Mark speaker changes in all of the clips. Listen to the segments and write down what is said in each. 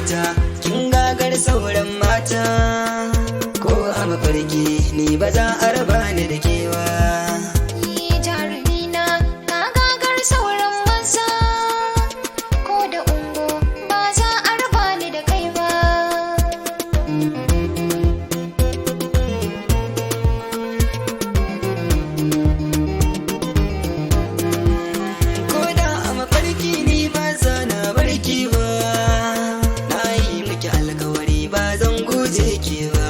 Speaker 1: gata kin gagar sauran mata ko a mafarki ni ba za a raba ni da kewa.
Speaker 2: Jarumina ka gagar sauran maza ko da ungo ba za a raba ni da kai ba.
Speaker 1: Ko da a mafarki ni ba za na barki ba, na yi miki alkawari ba zan guje ki ba.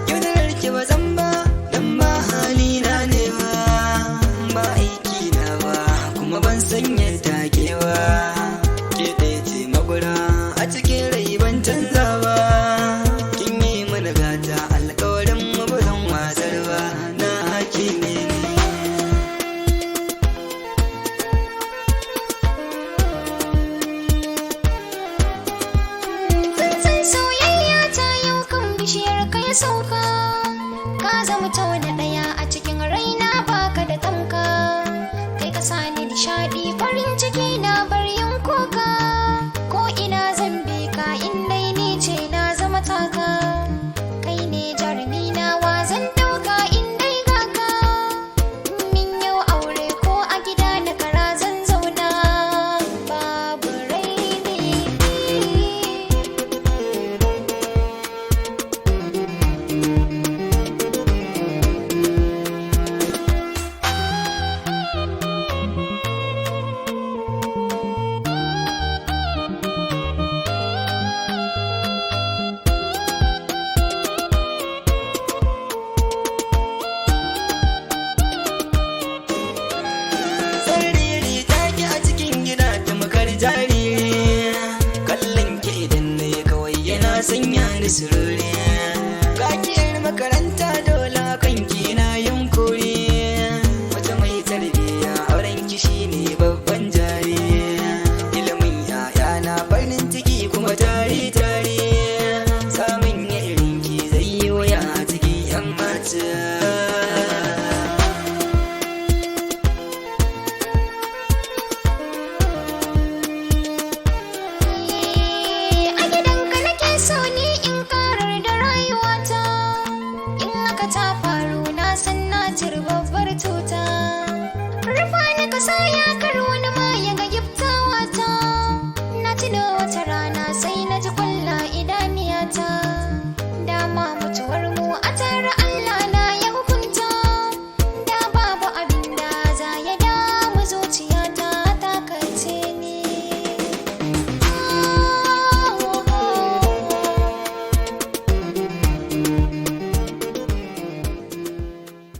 Speaker 1: Yaudarar ki ba zan ba dan ba hali na ne ba, ba aiki na ba kuma ban san yadda ke ba. Ke ɗaya ce magura a cikin rai ban canza ba, kin yi mana gata alkawarin mu ba zan wasar ba, na haki ne ni.
Speaker 2: Tsantsan soyayya ta yau kan bishiyar ka ya sauka, ka zama ta wani ɗaya a cikin raina baka da tamka. Kai ka sani nishaɗi farin ciki na bar yin kuka, ko ina zan bi ka in dai ni ce na zama taka. Kai ne jarumina wa zan ɗauka in dai gaka, min yau aure ko a gida na kara zan zauna babu raini.
Speaker 1: Sariri ta ki a cikin gida tamkar jariri, kallon ki idan na yi kawai yana sanya ni sururi.